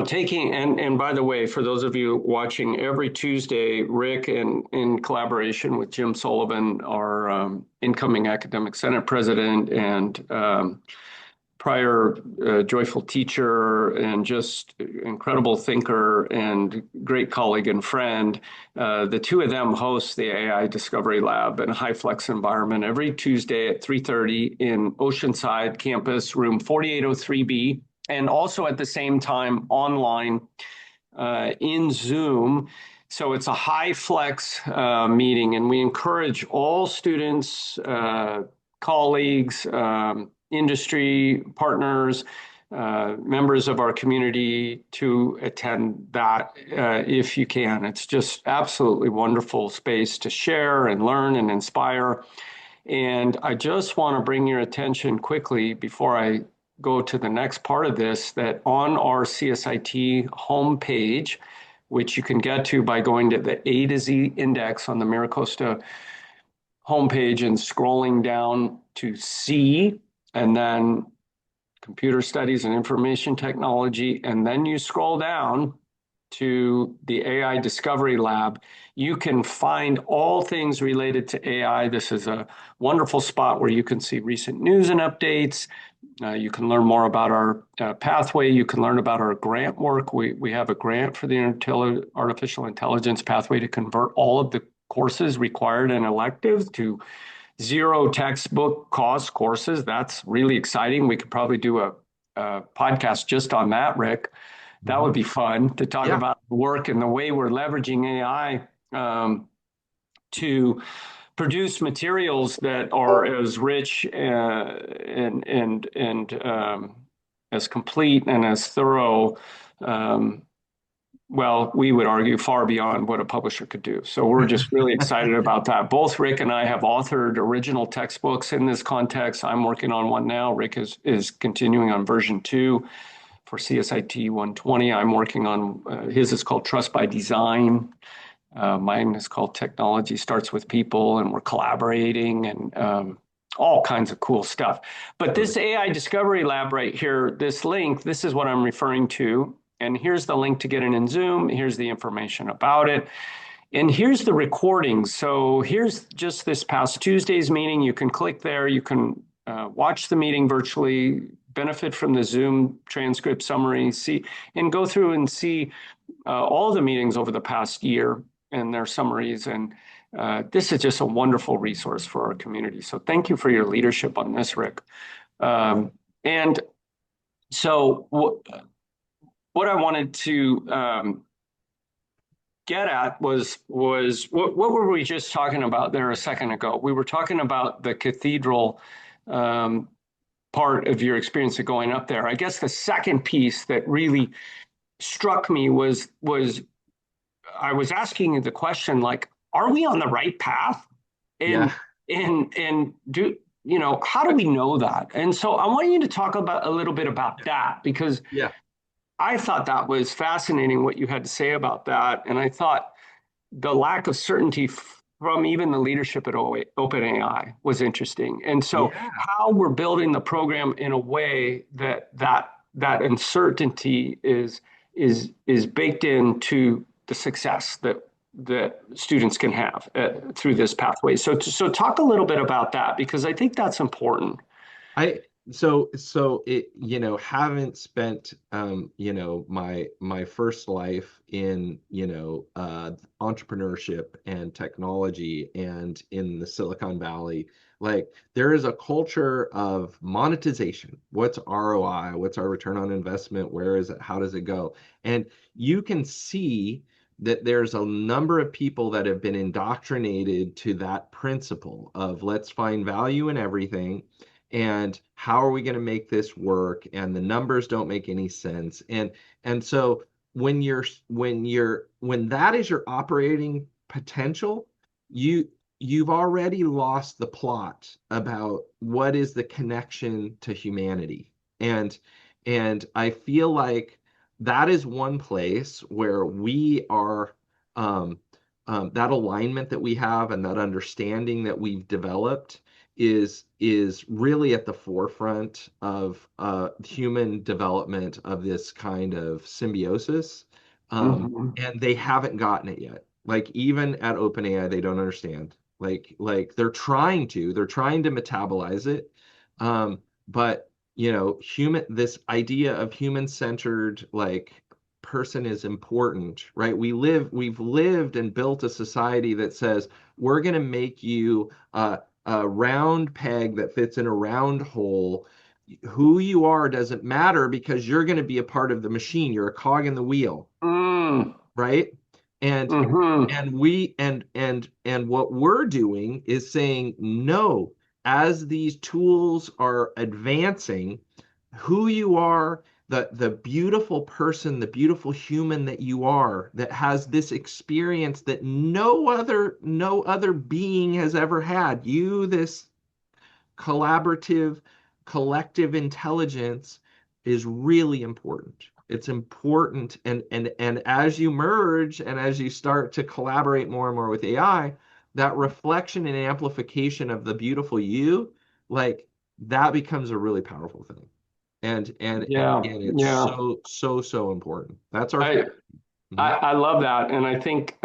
taking and by the way, for those of you watching, every Tuesday, Rick and in collaboration with Jim Sullivan, our incoming academic senate president and prior joyful teacher and just incredible thinker and great colleague and friend. The two of them host the AI Discovery Lab in a high flex environment every Tuesday at 3:30 in Oceanside campus, room 4803B, and also at the same time online in Zoom. So it's a high flex meeting, and we encourage all students, colleagues, industry partners, members of our community to attend that if you can. It's just absolutely wonderful space to share and learn and inspire. And I just want to bring your attention quickly before I go to the next part of this, that on our CSIT homepage, which you can get to by going to the A to Z index on the MiraCosta homepage and scrolling down to C, and then computer studies and information technology, and then you scroll down to the AI Discovery Lab, you can find all things related to AI. This is a wonderful spot where you can see recent news and updates. You can learn more about our pathway. You can learn about our grant work. We have a grant for the artificial intelligence pathway to convert all of the courses required and electives to zero textbook cost courses. That's really exciting. We could probably do a podcast just on that, Rick. That would Mhm. be fun to talk Yeah. about the work and the way we're leveraging AI to produce materials that are as rich and as complete and as thorough. Well, we would argue far beyond what a publisher could do. So we're just really excited about that. Both Rick and I have authored original textbooks in this context. I'm working on one now. Rick is continuing on version 2 for CSIT 120. I'm working on his is called Trust by Design. Mine is called Technology Starts with People, and we're collaborating and all kinds of cool stuff. But Really. this AI Discovery Lab right here, this link, this is what I'm referring to. And here's the link to get it in Zoom. Here's the information about it. And here's the recording. So here's just this past Tuesday's meeting. You can click there. You can watch the meeting virtually, benefit from the Zoom transcript summary, see, and go through and see all the meetings over the past year and their summaries. And this is just a wonderful resource for our community. So thank you for your leadership on this, Rick. And so what I wanted to get at was what were we just talking about there a second ago? We were talking about the cathedral part of your experience of going up there. I guess the second piece that really struck me was I was asking you the question like, are we on the right path? Yeah. And and do how do we know that? And so I want you to talk about a little bit about that because Yeah. I thought that was fascinating what you had to say about that. And I thought the lack of certainty from even the leadership at OpenAI was interesting. And so Yeah. how we're building the program in a way that uncertainty is baked into the success that students can have through this pathway. So talk a little bit about that because I think that's important. I so it haven't spent my first life in entrepreneurship and technology and in the Silicon Valley. Like there is a culture of monetization. What's ROI? What's our return on investment? Where is it? How does it go? And you can see that there's a number of people that have been indoctrinated to that principle of let's find value in everything and how are we going to make this work, and the numbers don't make any sense. And so when that is your operating potential, you've already lost the plot about what is the connection to humanity. And I feel like that is one place where we are that alignment that we have and that understanding that we've developed is really at the forefront of human development of this kind of symbiosis. Mhm. And they haven't gotten it yet. Like even at OpenAI, they don't understand. Like they're trying to metabolize it. But this idea of human-centered, like, person is important, right? We've lived and built a society that says we're going to make you a round peg that fits in a round hole. Who you are doesn't matter because you're going to be a part of the machine. You're a cog in the wheel, Mm, right? And mm-hmm. and what we're doing is saying no, as these tools are advancing, who you are, the beautiful person, the beautiful human that you are, that has this experience that no other being has ever had. You, this collaborative, collective intelligence is really important. It's important, and as you merge and as you start to collaborate more and more with AI, that reflection and amplification of the beautiful you, like, that becomes a really powerful thing. And Yeah, again, it's yeah. so important. That's our I, future. I Mhm. I love that, and I think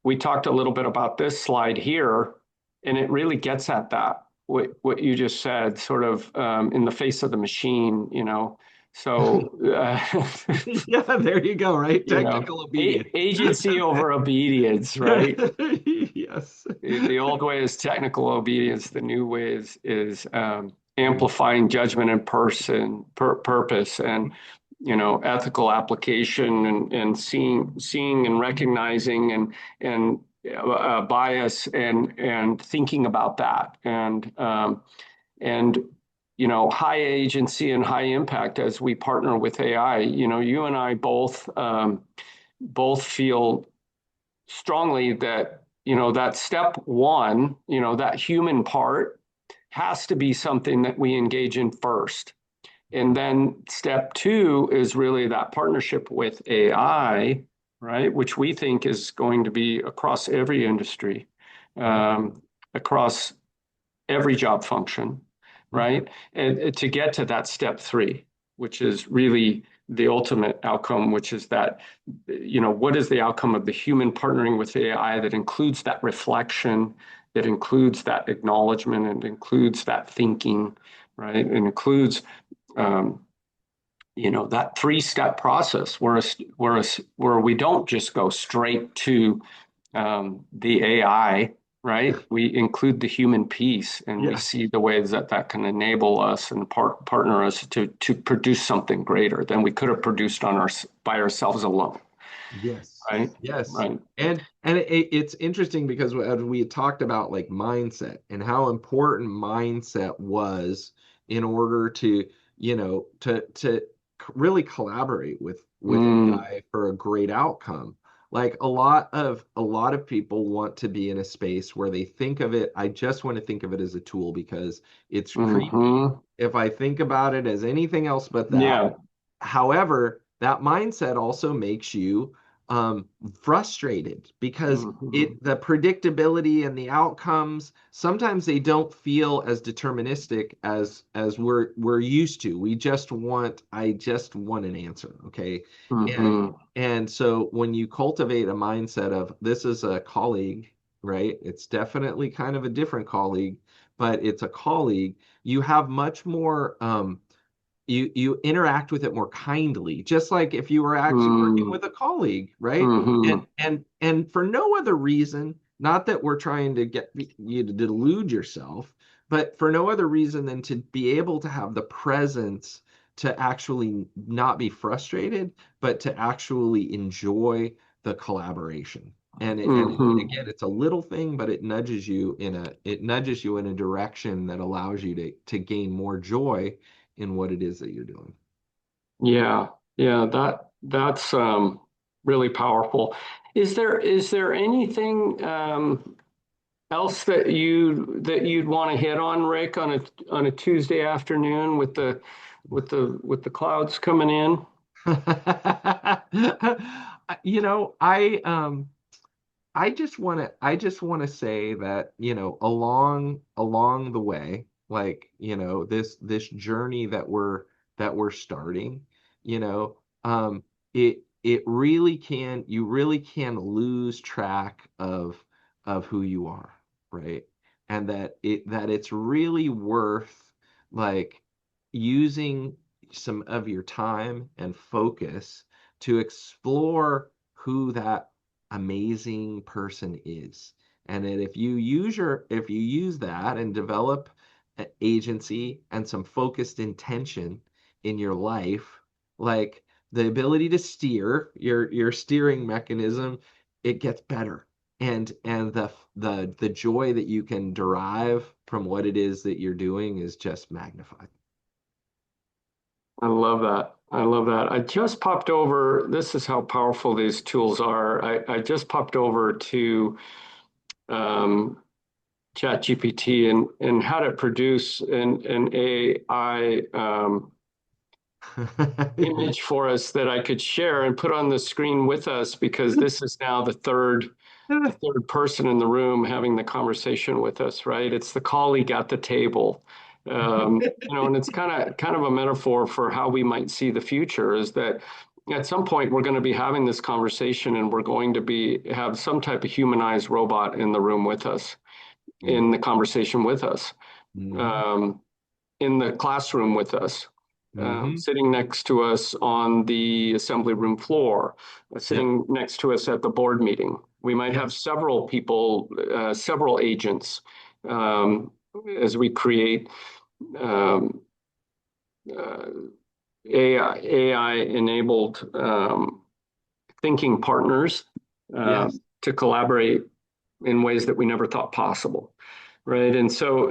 we talked a little bit about this slide here, and it really gets at that what you just said, sort of in the face of the machine, you know. So Yeah, there you go, right? you know, Technical obedience. agency over obedience, right? Yes. The old way is technical obedience. The new way is amplifying judgment and purpose, and ethical application, and seeing and recognizing and bias, and thinking about that, and high agency and high impact as we partner with AI. You and I both feel strongly that that step one, that human part, has to be something that we engage in first. And then step two is really that partnership with AI, right? Which we think is going to be across every industry, across every job function, Mhm. right? And to get to that step three, which is really the ultimate outcome, which is that, what is the outcome of the human partnering with AI that includes that reflection, that includes that acknowledgement, and includes that thinking, right? And includes, um, that three-step process where we don't just go straight to the AI, right? We include the human piece, and we Yeah. see the ways that that can enable us and partner us to produce something greater than we could have produced by ourselves alone, Yes. right? Yes. Right. And it's interesting because as we had talked about, like, mindset and how important mindset was in order to, to really collaborate with Mm, AI for a great outcome. Like, a lot of people want to be in a space where they think of it, I just want to think of it as a tool because it's creepy hmm. if I think about it as anything else but that. Yeah. However, that mindset also makes you frustrated because Hmm. the predictability and the outcomes, sometimes they don't feel as deterministic as we're used to. I just want an answer, okay? And Hmm. and so when you cultivate a mindset of this is a colleague, right? It's definitely kind of a different colleague, but it's a colleague. You have much more you interact with it more kindly, just like if you were actually working Hmm. with a colleague, right? Hmm. And for no other reason, not that we're trying to get you to delude yourself, but for no other reason than to be able to have the presence to actually not be frustrated, but to actually enjoy the collaboration. And Hmm. again, it's a little thing, but it nudges you in a direction that allows you to gain more joy in what it is that you're doing. Yeah, yeah, that's really powerful. Is there anything else that you'd want to hit on, Rick, on a Tuesday afternoon with the clouds coming in? I just want to say that, along the way, like, this journey that we're starting, you know, it really can you really can lose track of who you are, right? And that it's really worth, like, using some of your time and focus to explore who that amazing person is. And that if you use that and develop agency and some focused intention in your life, like the ability to steer your steering mechanism, it gets better. And the joy that you can derive from what it is that you're doing is just magnified. I love that. I love that. I just popped over. This is how powerful these tools are. I just popped over to um, ChatGPT and had it produce an AI image for us that I could share and put on the screen with us because this is now the third person in the room having the conversation with us, right? It's the colleague at the table. And it's kind of a metaphor for how we might see the future is that at some point we're going to be having this conversation and we're going to be have some type of humanized robot in the room with us, in the conversation with us. Mm-hmm. Um, in the classroom with us, Mm-hmm. sitting next to us on the assembly room floor, Yep. sitting next to us at the board meeting. We might have Yes. several people, several agents um, as we create um, uh, AI enabled thinking partners Yes. to collaborate in ways that we never thought possible. Right. And so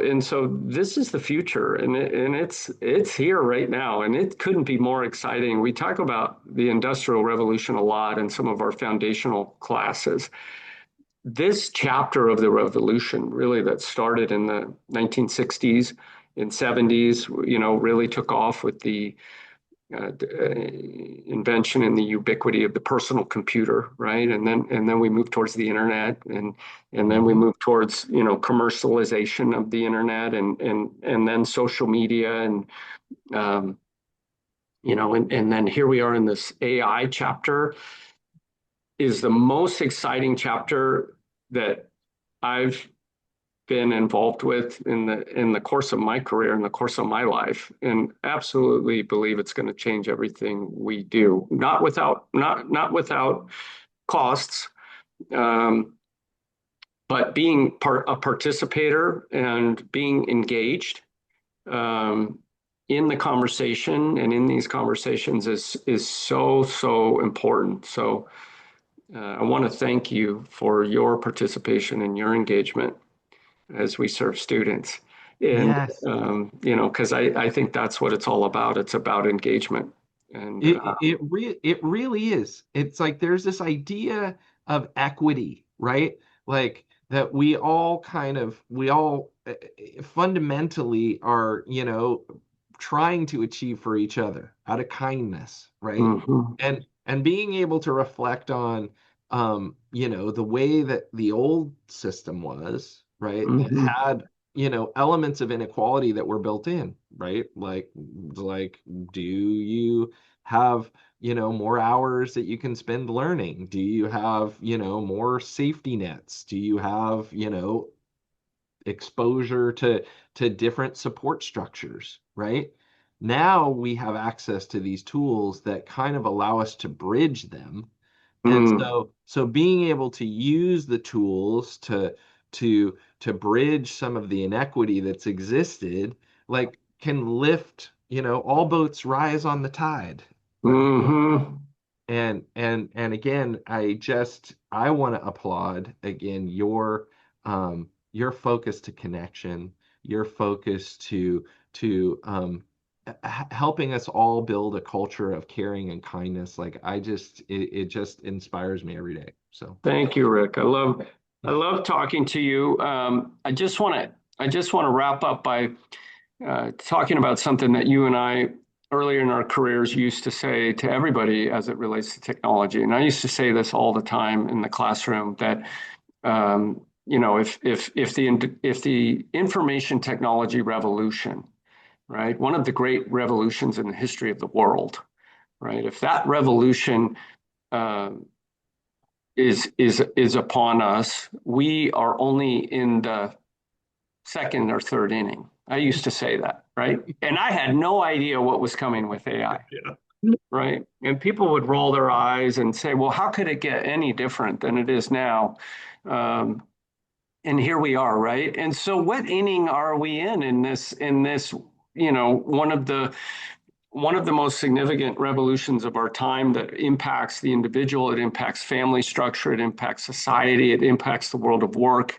this is the future and it's here right now and it couldn't be more exciting. We talk about the Industrial Revolution a lot in some of our foundational classes. This chapter of the revolution, really that started in the 1960s and 70s, really took off with the invention and the ubiquity of the personal computer, right? And then we move towards the internet, and then we Mm-hmm. move towards commercialization of the internet, and then social media, um, and then here we are in this AI chapter is the most exciting chapter that I've been involved with in the course of my career, in the course of my life, and absolutely believe it's going to change everything we do. Not without costs, um, but being a participator and being engaged um, in the conversation and in these conversations is so important. So I want to thank you for your participation and your engagement as we serve students. And, Yes. because I think that's what it's all about. It's about engagement. And It really is. It's like there's this idea of equity, right? Like that we all fundamentally are, trying to achieve for each other out of kindness, right? mhm, And being able to reflect on the way that the old system was, right? That mhm, had, elements of inequality that were built in, right? Like do you have more hours that you can spend learning? Do you have more safety nets? Do you have exposure to different support structures, right? Now we have access to these tools that kind of allow us to bridge them. And mm, so being able to use the tools to bridge some of the inequity that's existed, like can lift, all boats rise on the tide, right? mhm. And again, I want to applaud again your focus to connection, your focus to helping us all build a culture of caring and kindness. Like it just inspires me every day. So Thank you, Rick. I love talking to you. I just want to wrap up by talking about something that you and I earlier in our careers used to say to everybody as it relates to technology. And I used to say this all the time in the classroom that if the information technology revolution, right, one of the great revolutions in the history of the world, right, if that revolution uh, is upon us, we are only in the second or third inning. I used to say that, right? And I had no idea what was coming with AI, Yeah. right? And people would roll their eyes and say, well, how could it get any different than it is now? Um, and here we are, right? And so what inning are we in this, one of the most significant revolutions of our time that impacts the individual, it impacts family structure, it impacts society, it impacts the world of work.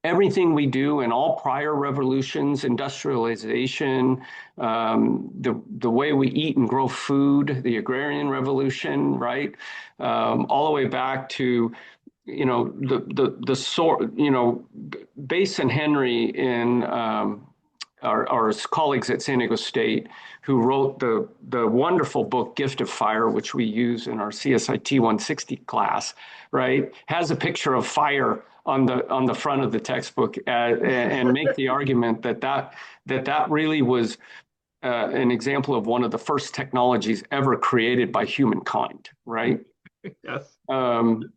Everything we do in all prior revolutions, industrialization, the way we eat and grow food, the agrarian revolution, right? All the way back to the sort Bass and Henry in our colleagues at San Diego State who wrote the wonderful book Gift of Fire, which we use in our CSIT 160 class, right? Has a picture of fire on the front of the textbook, and make the argument that really was an example of one of the first technologies ever created by humankind, right? Yes. Um,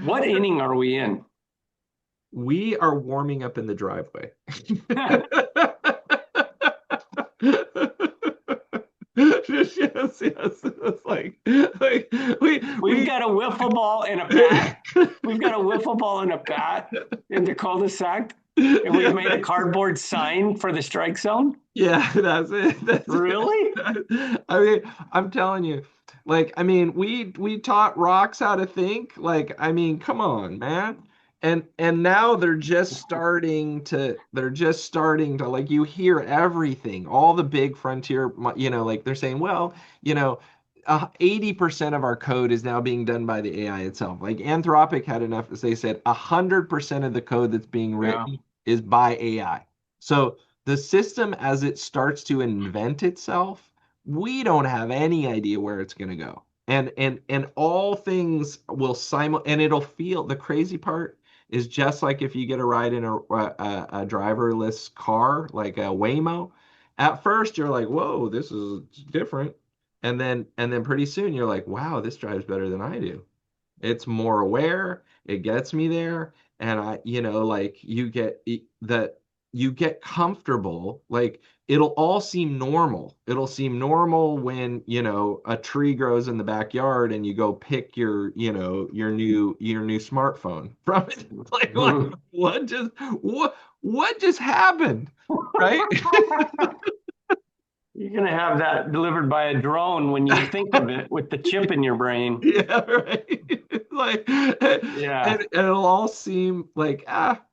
what inning are we in? We are warming up in the driveway. Yes, yes. It's like We've we got a wiffle ball and a bat. We've got a wiffle ball and a bat in the cul-de-sac, and we've yeah, made a cardboard sign for the strike zone. yeah, that's it. That's Really? it. I mean, I'm telling you, like, I mean, we taught rocks how to think. Like, I mean, come on, man. And now they're just starting to like you hear everything, all the big frontier, like they're saying, well, 80% of our code is now being done by the AI itself. Like Anthropic had enough, as they said, 100% of the code that's being Yeah. written is by AI. So the system as it starts to invent itself, we don't have any idea where it's going to go. And all things will and it'll feel the crazy part is just like if you get a ride in a driverless car like a Waymo. At first you're like, "Whoa, this is different." And then pretty soon you're like, "Wow, this drives better than I do." It's more aware, it gets me there, and like you get comfortable, like it'll all seem normal. It'll seem normal when, a tree grows in the backyard and you go pick your new smartphone from it. Like what just happened? Right? You're going to have that delivered by a drone when you think of it with the chip in your brain. Yeah, right. Like, Yeah. and it'll all seem like,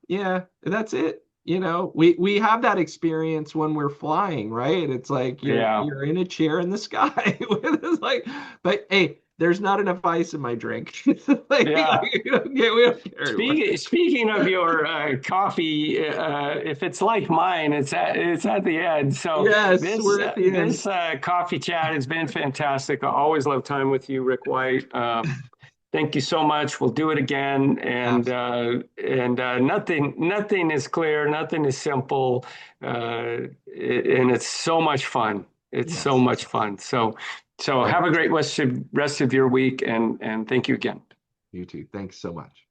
yeah, that's it. We have that experience when we're flying, right? It's like you're Yeah. you're in a chair in the sky. It's like, but hey, there's not enough ice in my drink. Like, Yeah. we don't care anymore. Speaking of your coffee, if it's like mine, it's at the end. So Yes, this we're at the end. this coffee chat has been fantastic. I always love time with you, Rick White. Thank you so much. We'll do it again. And Absolutely. nothing is clear, nothing is simple, and it's so much fun. It's so Yes. much fun. So have a Likewise. great rest of your week, and thank you again. You too. Thanks so much.